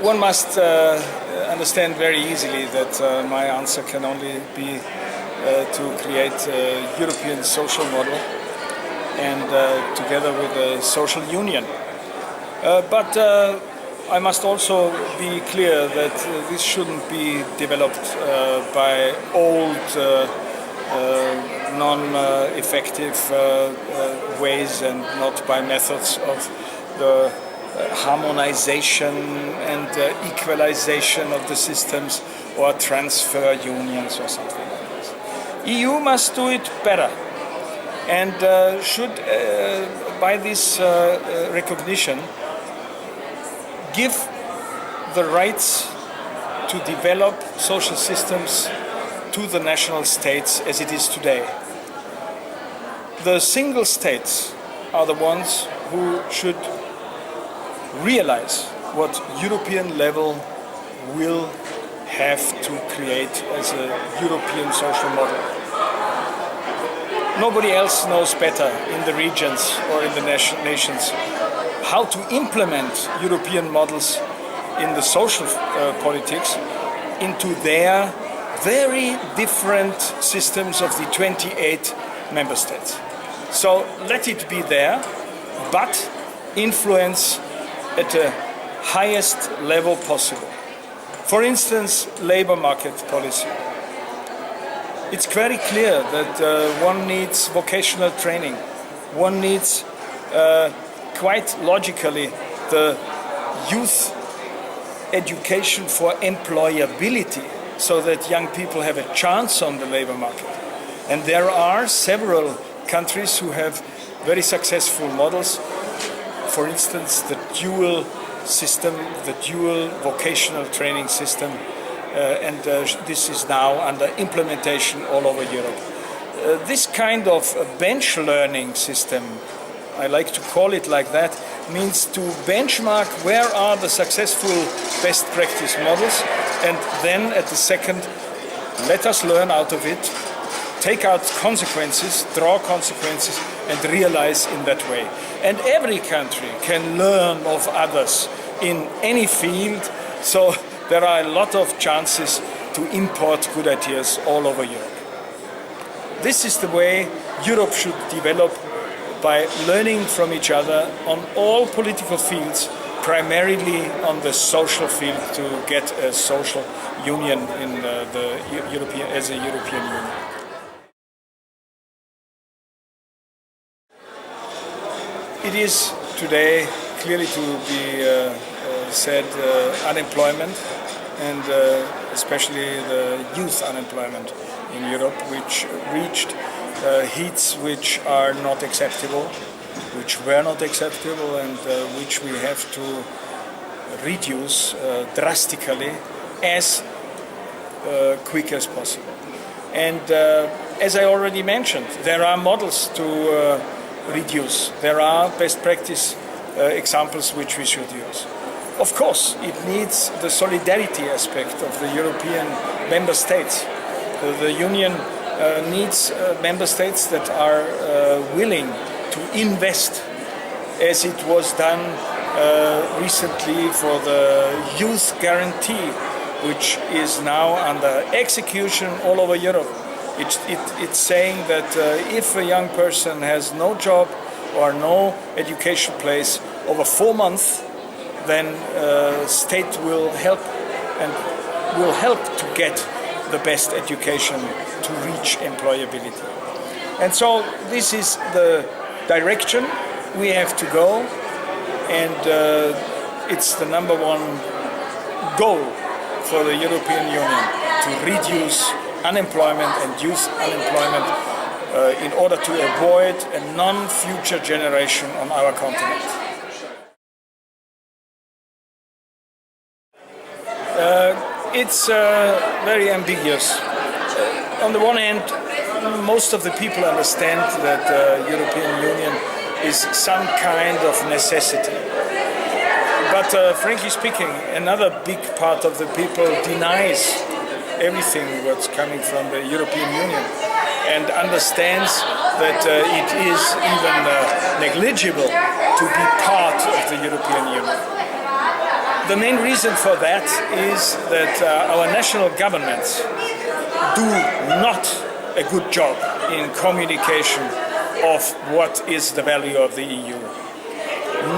One must understand very easily that my answer can only be to create a European social model and together with a social union. But I must also be clear that this shouldn't be developed by old, non-effective ways and not by methods of the harmonization and equalization of the systems or transfer unions or something like this. EU must do it better and should, by this recognition, give the rights to develop social systems to the national states as it is today. The single states are the ones who should realize what European level will have to create as a European social model. Nobody else knows better in the regions or in the nations how to implement European models in the social politics into their very different systems of the 28 member states. So let it be there, but influence at the highest level possible. For instance, labor market policy. It's very clear that one needs vocational training. One needs, quite logically, the youth education for employability so that young people have a chance on the labor market. And there are several countries who have very successful models. For instance, the dual system, the dual vocational training system, and this is now under implementation all over Europe. This kind of bench learning system, I like to call it like that, means to benchmark where are the successful best practice models, and then at the second, let us learn out of it, take out consequences, draw consequences, and realize in that way. And every country can learn of others in any field, so there are a lot of chances to import good ideas all over Europe. This is the way Europe should develop, by learning from each other on all political fields, primarily on the social field, to get a social union in the European, as a European Union. It is today clearly to be said unemployment, and especially the youth unemployment in Europe, which reached heats which are not acceptable, which were not acceptable, and which we have to reduce drastically as quick as possible. And as I already mentioned, there are models to reduce. There are best practice examples which we should use. Of course, it needs the solidarity aspect of the European member states. The Union needs member states that are willing to invest, as it was done recently for the youth guarantee, which is now under execution all over Europe. It's saying that if a young person has no job or no education place over 4 months, then state will help, and will help to get the best education to reach employability. And so this is the direction we have to go, and it's the number one goal for the European Union, to reduce unemployment and youth unemployment in order to avoid a non-future generation on our continent. It's very ambiguous. On the one hand, most of the people understand that the European Union is some kind of necessity. But frankly speaking, another big part of the people denies everything what's coming from the European Union and understands that it is even negligible to be part of the European Union. The main reason for that is that our national governments do not a good job in communication of what is the value of the EU.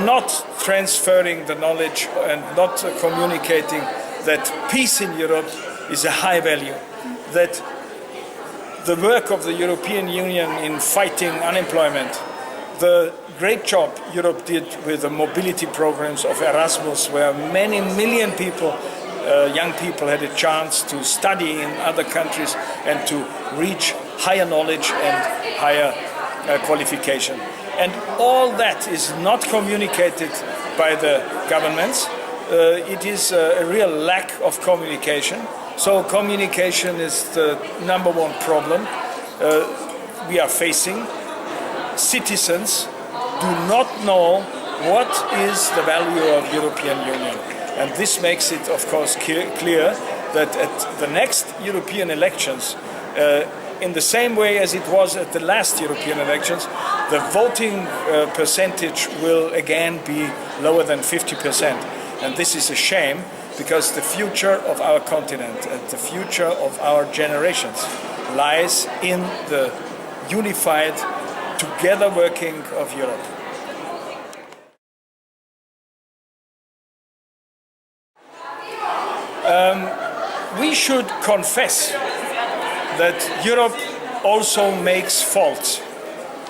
Not transferring the knowledge and not communicating that peace in Europe is a high value, that the work of the European Union in fighting unemployment, the great job Europe did with the mobility programs of Erasmus, where many million people, young people, had a chance to study in other countries and to reach higher knowledge and higher qualification. And all that is not communicated by the governments. It is a real lack of communication. So communication is the number one problem we are facing. Citizens do not know what is the value of European Union. And this makes it, of course, clear that at the next European elections, in the same way as it was at the last European elections, the voting percentage will again be lower than 50%. And this is a shame, because the future of our continent and the future of our generations lies in the unified, together working of Europe. We should confess that Europe also makes faults,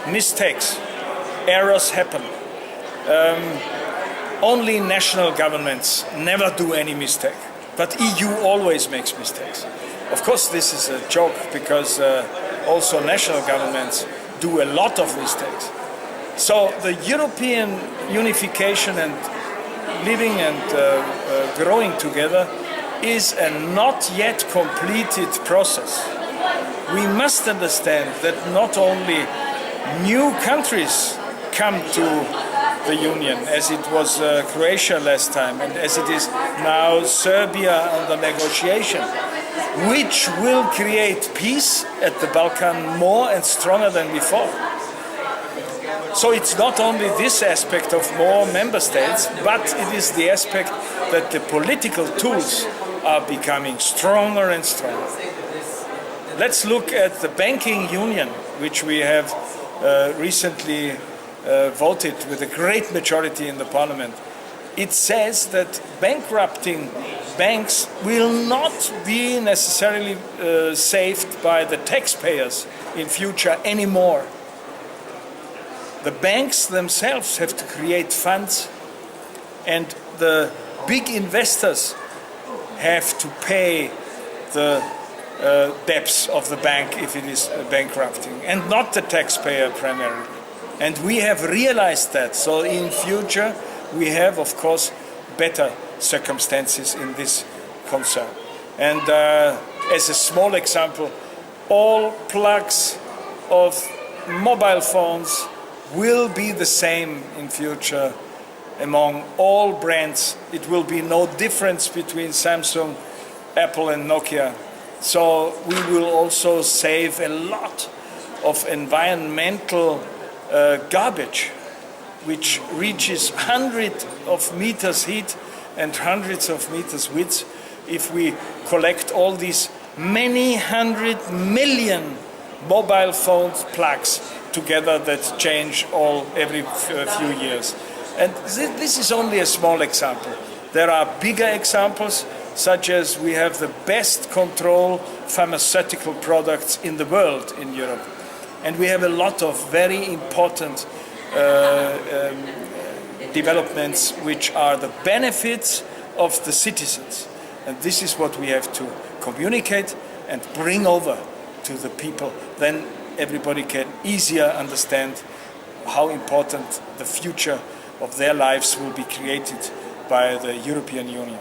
mistakes, errors happen. Only national governments never do any mistake, but EU always makes mistakes. Of course, this is a joke, because also national governments do a lot of mistakes. So the European unification and living and growing together is a not yet completed process. We must understand that not only new countries come to the Union, as it was Croatia last time, and as it is now Serbia under negotiation, which will create peace at the Balkan more and stronger than before. So it's not only this aspect of more member states, but it is the aspect that the political tools are becoming stronger and stronger. Let's look at the banking union, which we have recently voted with a great majority in the parliament. It says that bankrupting banks will not be necessarily saved by the taxpayers in future anymore. The banks themselves have to create funds, and the big investors have to pay the debts of the bank if it is bankrupting, and not the taxpayer primarily. And we have realized that. So in future we have, of course, better circumstances in this concern. And as a small example, all plugs of mobile phones will be the same in future among all brands. It will be no difference between Samsung, Apple and Nokia. So we will also save a lot of environmental garbage, which reaches hundreds of meters heat and hundreds of meters width, if we collect all these many 100 million mobile phone plugs together that change every few years. And this is only a small example. There are bigger examples, such as we have the best control pharmaceutical products in the world in Europe. And we have a lot of very important developments which are the benefits of the citizens. And this is what we have to communicate and bring over to the people. Then everybody can easier understand how important the future of their lives will be created by the European Union.